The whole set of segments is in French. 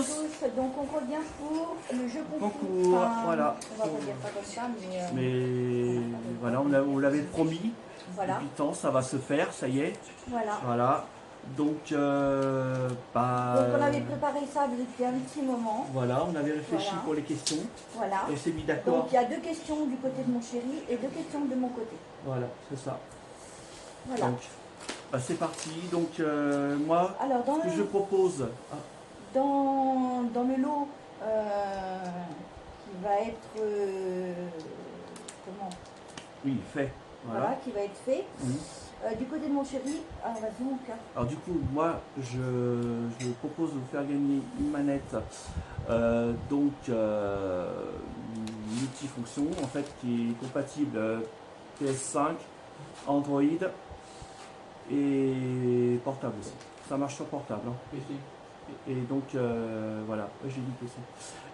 tous. Donc on revient pour le jeu concours. Concours, voilà. On va pas dire ça comme ça, mais... Mais voilà, on l'avait promis. Voilà. Depuis le temps, ça va se faire, ça y est. Voilà. Voilà. Donc, Donc on avait préparé ça depuis un petit moment. voilà, on avait réfléchi Voilà. pour les questions. Voilà. On s'est mis Donc d'accord. il y a 2 questions du côté de mon chéri et 2 questions de mon côté. Voilà, c'est ça. Voilà. Donc, bah, c'est parti. Donc, moi, Alors dans ce que le, je propose. dans le lot qui va être... comment? Oui, fait. Voilà, qui va être fait. Mhm. Du côté de mon chéri, alors vas-y mon cœur. Alors du coup, moi, je propose de vous faire gagner une manette, multifonction, en fait, qui est compatible PS5, Android et portable aussi. Ça marche sur portable. Hein. Et donc, voilà, j'ai dit PC.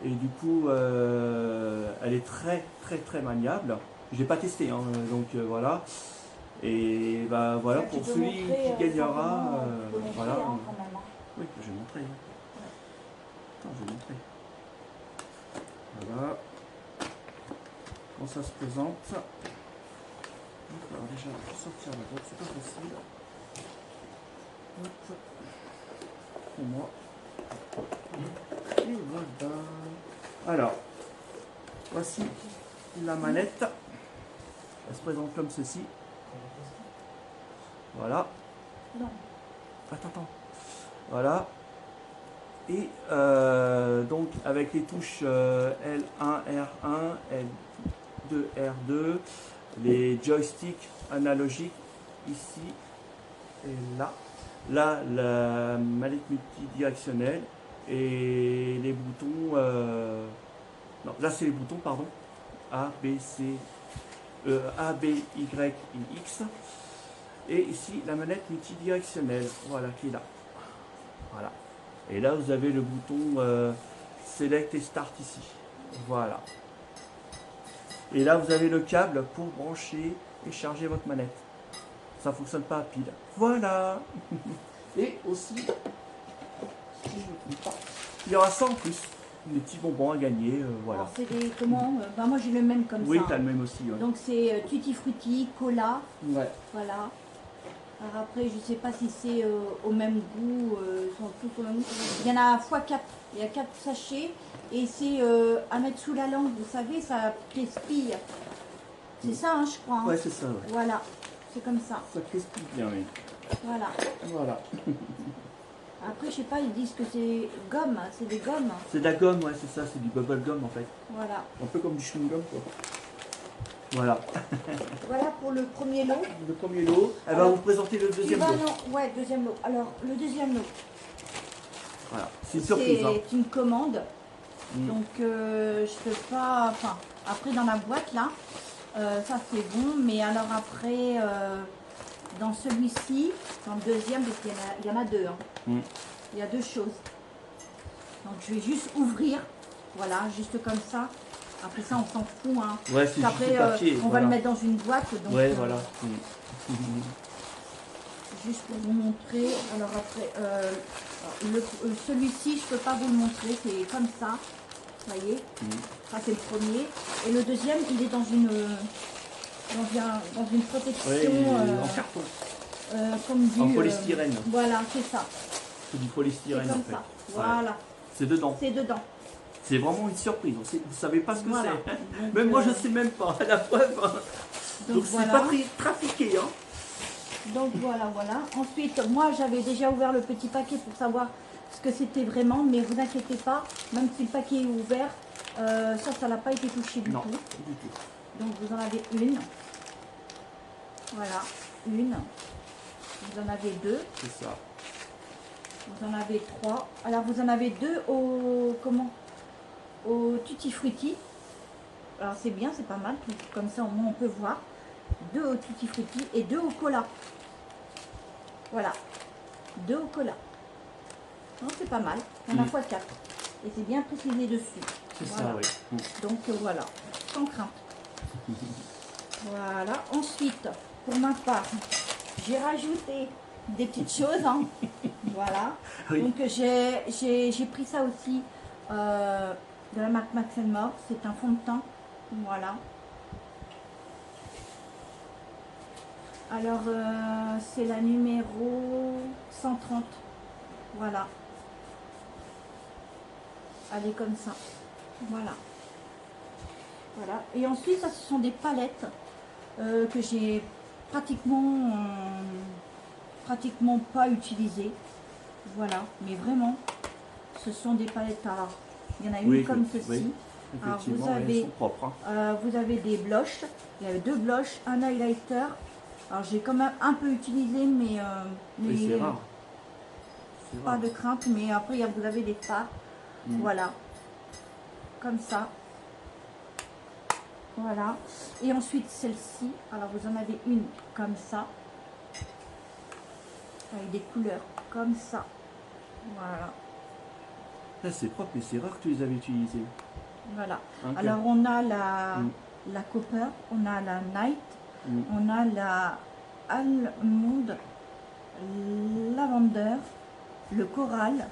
Et du coup, elle est très maniable. Je l'ai pas testé, hein, donc voilà. Et bah voilà, Tu pour peux celui montrer, qui gagnera, simplement, tu peux montrer, voilà. hein, quand même, hein. Oui, je vais montrer. Attends, je vais montrer. Voilà. Quand ça se présente. Alors déjà, je vais sortir la boîte, c'est pas facile. Hop. Pour moi. Et voilà. Alors, voici la manette. Elle se présente comme ceci. Voilà. Non. Attends. Voilà. Et donc avec les touches L1, R1, L2, R2, les joysticks analogiques ici et là. Là, la manette multidirectionnelle et les boutons. Non, là c'est les boutons, pardon. A, B, C, A, B, Y et X. Et ici, la manette multidirectionnelle, voilà, qui est là. Voilà. Et là, vous avez le bouton Select et Start ici. Voilà. Et là, vous avez le câble pour brancher et charger votre manette. Ça ne fonctionne pas à pile. Voilà. Et aussi, si je ne me trompe pas, il y aura ça en plus. Des petits bonbons à gagner, voilà. Alors c'est des comment bah moi j'ai le même comme Oui, ça. tu as le même aussi. Ouais. Donc c'est Tutti Frutti, Cola. Ouais. Voilà. Alors après je sais pas si c'est au même goût, sont tous au même goût. Il y en a x4. Il y a 4 sachets et c'est à mettre sous la langue. Vous savez, ça crispille. C'est ça, hein, je crois. Hein. Ouais, c'est ça. Ouais. Voilà. C'est comme ça. Ça crispille bien, oui. Voilà. Voilà. Après, je sais pas, ils disent que c'est gomme, c'est des gommes. C'est de la gomme, ouais, c'est ça, c'est du bubble gum en fait. Voilà. Un peu comme du chewing gum, quoi. Voilà. Voilà pour le premier lot. Le premier lot. Elle va vous présenter le deuxième lot. Non, ouais, deuxième lot. Alors, le deuxième lot. Voilà. C'est une surprise. Hein. C'est une commande. Donc, je peux pas. Enfin, après, dans la boîte, là, ça c'est bon. Mais alors, après, dans celui-ci, dans le deuxième, parce qu'il y en a 2. Hein. Il y a 2 choses. Donc, je vais juste ouvrir. Voilà, juste comme ça. Après ça, on s'en fout. Hein. Ouais, c'est après, juste papier, on va le mettre dans une boîte. Donc, ouais, voilà. Juste pour vous montrer. Alors après, celui-ci, je peux pas vous le montrer. C'est comme ça. Vous voyez. Ça, c'est le premier. Et le deuxième, il est dans une protection. Ouais, en carton. Comme du, en polystyrène. Voilà, c'est ça. C'est du polystyrène comme en fait. Ça. Voilà. Ouais. C'est dedans. C'est dedans. C'est vraiment une surprise. Vous ne savez pas ce que Voilà. c'est. Même moi, je ne sais même pas. La preuve. Hein. Donc, c'est pas trafiqué. Hein. Donc, voilà. Ensuite, moi, j'avais déjà ouvert le petit paquet pour savoir ce que c'était vraiment. Mais vous inquiétez pas, même si le paquet est ouvert, ça n'a pas été touché du tout. Du tout. Donc, vous en avez une. Voilà, une. Vous en avez 2. C'est ça. Vous en avez 3. Alors, vous en avez 2 au Tutti Frutti. Alors, c'est bien, c'est pas mal. Comme ça, au moins, on peut voir. 2 au Tutti Frutti et 2 au cola. Voilà. 2 au cola. Non, c'est pas mal. On a x4. Et c'est bien précisé dessus. C'est voilà. ça, oui. Donc, voilà. Sans crainte. Voilà. Ensuite, pour ma part, j'ai rajouté des petites choses. Hein. Voilà. Oui. Donc j'ai pris ça aussi de la marque Max More. C'est un fond de teint. Voilà. Alors c'est la numéro 130. Voilà. Elle est comme ça. Voilà. Voilà. Et ensuite, ça, ce sont des palettes que j'ai pratiquement pas utilisées. Voilà. Mais vraiment, ce sont des palettes. Alors, il y en a une comme ceci. Oui. Alors, Effectivement, vous avez, elles sont propres. Hein. vous avez des blushs. Il y a 2 blushs, un highlighter. Alors, j'ai quand même un peu utilisé, mais C'est rare. pas de crainte. Mais après, vous avez des fards. Voilà. Comme ça. Voilà. Et ensuite, celle-ci. Alors, vous en avez une comme ça. Avec des couleurs comme ça. Voilà. Là, c'est propre, mais c'est rare que tu les avais utilisées. Voilà. Okay. Alors, on a la Copper, on a la Night, on a la Almond, Lavender, le Coral,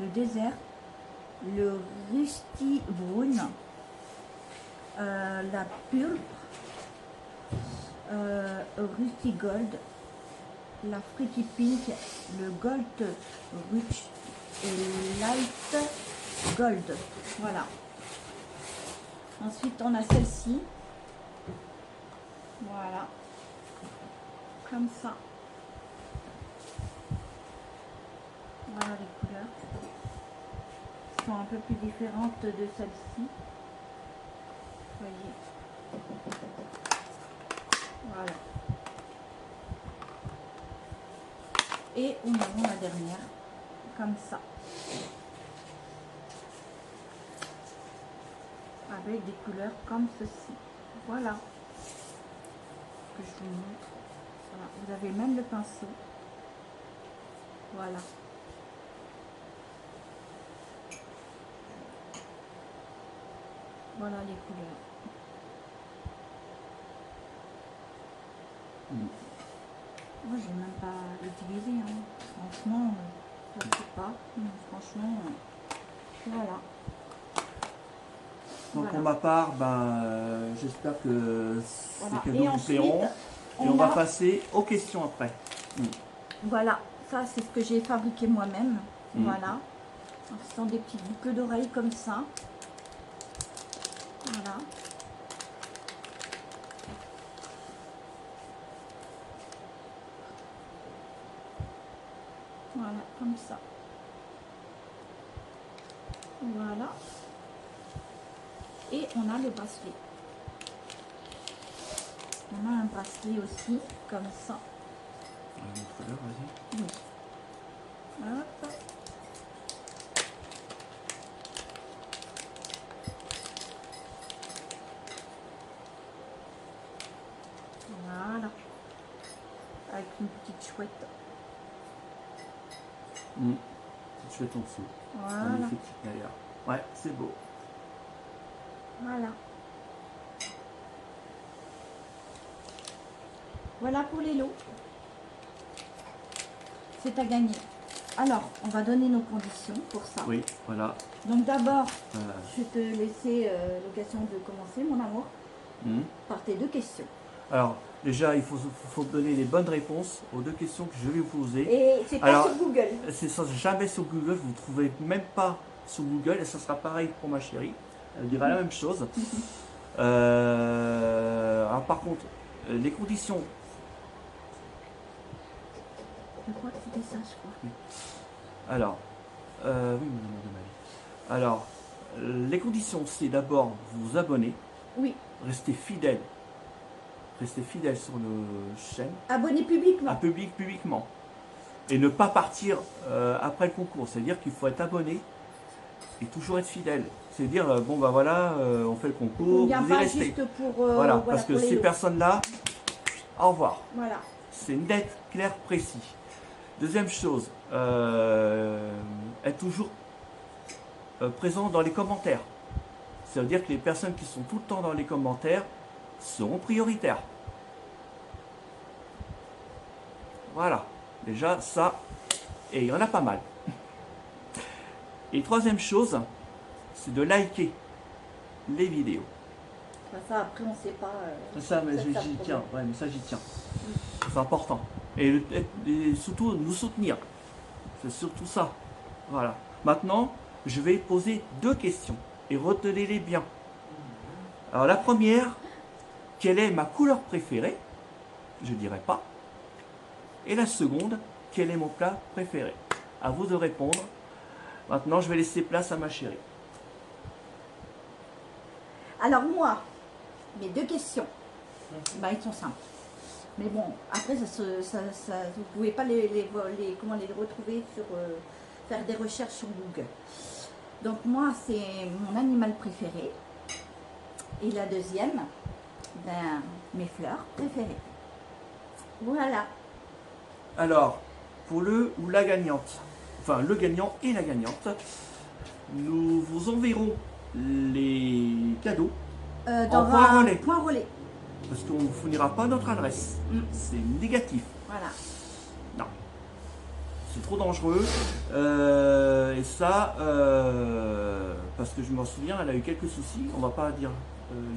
le Désert, le Rusty Brune, la Pulpe, Rusty Gold, la Pretty Pink, le Gold Rich et Light Gold. Voilà. Ensuite, on a celle-ci. Voilà. Comme ça. Voilà les couleurs. Elles sont un peu plus différentes de celle-ci. Voyez. Voilà. Et on a la dernière. Comme ça. Avec des couleurs comme ceci. Voilà. Que je vous montre. Voilà. Vous avez même le pinceau. Voilà. Voilà les couleurs. Moi, je n'ai même pas utilisé. Hein. Franchement, je ne sais pas. Franchement, voilà. Donc voilà. pour ma part, j'espère que Voilà. ces cadeaux vous plairont. Et on va passer aux questions après. Voilà, ça c'est ce que j'ai fabriqué moi-même. Voilà. Donc, ce sont des petites boucles d'oreilles comme ça. Voilà. Voilà, comme ça. Voilà. Et on a le bracelet. On a un bracelet aussi, comme ça. Montre-le, vas-y. Oui. Hop. Voilà. Avec une petite chouette. Petite chouette en dessous. Voilà. Magnifique d'ailleurs. Ouais, c'est beau. Voilà. Voilà pour les lots. C'est à gagner. Alors, on va donner nos conditions pour ça. Oui, voilà. Donc d'abord, je vais te laisser l'occasion de commencer, mon amour, par tes 2 questions. Alors, déjà, il faut donner les bonnes réponses aux 2 questions que je vais vous poser. Et c'est pas sur Google. C'est jamais sur Google, vous ne trouvez même pas sur Google, et ça sera pareil pour ma chérie. Elle dira la même chose. Alors par contre, les conditions. Je crois que c'était ça, je crois. Oui. Alors, oui, de ma vie. Alors, les conditions, c'est d'abord vous abonner. Oui. Restez fidèle. Restez fidèle sur le chaîne. Abonner publiquement. Publiquement. Et ne pas partir après le concours. C'est-à-dire qu'il faut être abonné et toujours être fidèle. C'est-à-dire, bon bah voilà, on fait le concours, vous y restez. Juste pour, voilà, parce que ces personnes-là, au revoir. Voilà. C'est net, clair, précis. Deuxième chose, être toujours présent dans les commentaires. Ça veut dire que les personnes qui sont tout le temps dans les commentaires seront prioritaires. Voilà. Déjà, ça, Et il y en a pas mal. Et troisième chose, c'est de liker les vidéos. Ça, après, on ne sait pas. Ça, mais ça, j'y ça tiens. Ouais, mais ça, j'y tiens. C'est important. Et surtout, nous soutenir. C'est surtout ça. Voilà. Maintenant, je vais poser 2 questions. Et retenez-les bien. Alors, la première, quelle est ma couleur préférée? Je ne dirai pas. Et la seconde, quel est mon plat préféré? À vous de répondre. Maintenant, je vais laisser place à ma chérie. Alors moi, mes 2 questions, ben, ils sont simples. Mais bon, après, vous ne pouvez pas comment les retrouver sur faire des recherches sur Google. Donc moi, c'est mon animal préféré. Et la deuxième, ben, mes fleurs préférées. Voilà. Alors, pour le ou la gagnante, enfin le gagnant et la gagnante, nous vous enverrons les cadeaux Dans point un relais. point relais. Parce qu'on ne fournira pas notre adresse. C'est négatif. Voilà. Non. C'est trop dangereux. Et ça, parce que je m'en souviens, elle a eu quelques soucis. On va pas dire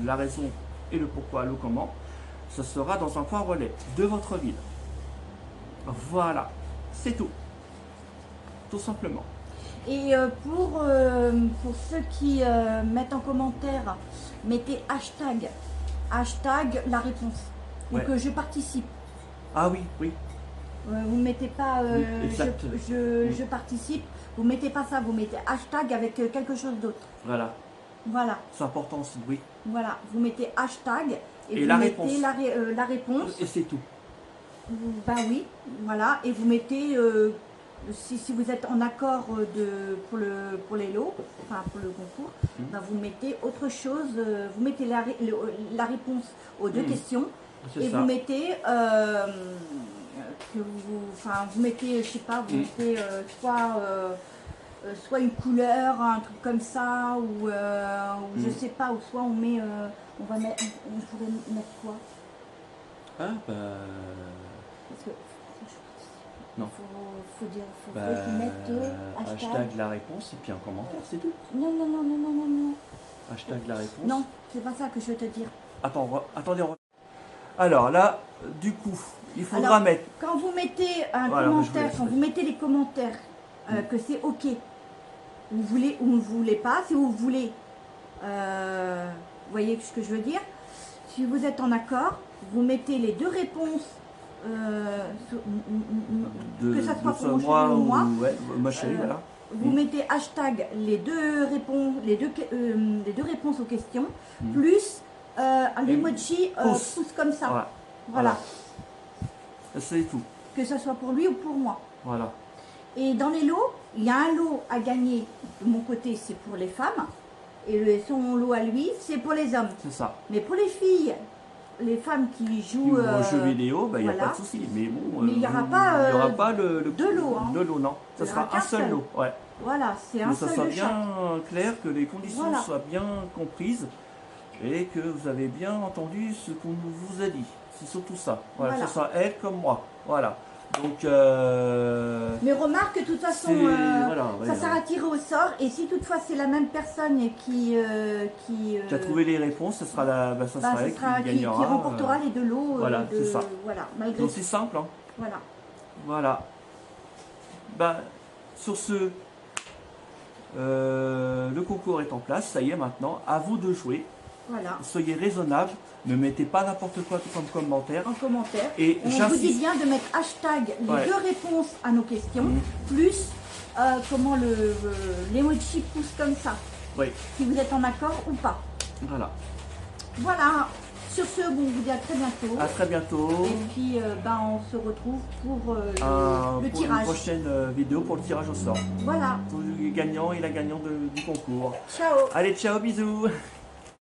la raison et le pourquoi, le comment. Ça sera dans un point relais de votre ville. Voilà. C'est tout. Tout simplement. Et pour ceux qui mettent en commentaire, mettez hashtag la réponse. Ouais. Donc je participe. Ah oui, oui. Vous ne mettez pas Oui, exact. je participe, vous mettez pas ça, vous mettez hashtag avec quelque chose d'autre. Voilà. Voilà, C'est important aussi, oui. voilà. Vous mettez hashtag et vous la mettez réponse. la réponse. Et c'est tout. Ben oui, voilà. Et vous mettez, si vous êtes en accord pour les lots, enfin pour le concours, ben vous mettez autre chose, vous mettez la réponse aux 2 questions. C'est Et ça. vous mettez, vous mettez, je sais pas, vous mettez soit une couleur, un truc comme ça, ou je sais pas, ou soit on met, on pourrait mettre quoi? Ah, bah... Parce que Non. faut dire, faut Bah, mettre hashtag la réponse et puis un commentaire, c'est tout. Non. Hashtag la réponse. Non, c'est pas ça que je veux te dire. Attendez. Alors là, du coup, il faudra Alors, mettre... quand vous mettez un Voilà, mais je vous commentaire, laisse. quand vous mettez les commentaires, que c'est OK, vous voulez ou vous voulez pas, si vous voulez, vous voyez ce que je veux dire, si vous êtes en accord, vous mettez les 2 réponses, que ça soit pour mon chéri ou moi, ouais, ma chérie, voilà. vous mettez hashtag les 2 réponses, les deux réponses aux questions, plus l'emoji pouce. pouce comme ça. Voilà. Voilà. C'est tout. Que ce soit pour lui ou pour moi. Voilà. Et dans les lots, il y a un lot à gagner. De mon côté, c'est pour les femmes. Et son lot à lui, c'est pour les hommes. C'est ça. Mais pour les filles, les femmes qui jouent Aux jeux vidéo, il n'y a voilà. pas de souci. Mais bon, Mais il n'y aura pas, il y aura pas le 2 lots. Hein. 2 lots, non. Ça Il y aura sera un qu'un seul seul. lot. Ouais. Voilà, c'est un Que ça seul soit de bien chaque. clair, que les conditions Voilà. soient bien comprises et que vous avez bien entendu ce qu'on vous a dit. C'est surtout ça. Voilà, Voilà. que ce soit elle comme moi. Voilà. Donc, Mais remarque, de toute façon, ça sera tiré au sort. Et si toutefois c'est la même personne qui a trouvé les réponses, ce sera, ça sera elle qui qui gagnera. remportera les 2 lots. Voilà, c'est ça. Voilà, malgré Donc c'est simple. Hein. Voilà. Voilà. Sur ce, le concours est en place. Ça y est maintenant. À vous de jouer. Voilà. Soyez raisonnable. Ne mettez pas n'importe quoi comme commentaire. En commentaire. Et on vous dit bien de mettre hashtag les 2 réponses à nos questions, plus l'emoji pouce comme ça. Oui. Si vous êtes en accord ou pas. Voilà. Voilà. Sur ce, bon, on vous dit à très bientôt. À très bientôt. Et puis, on se retrouve pour le pour tirage. une prochaine vidéo pour le tirage au sort. Voilà. Pour le gagnant et la gagnante du concours. Ciao. Allez, ciao, bisous.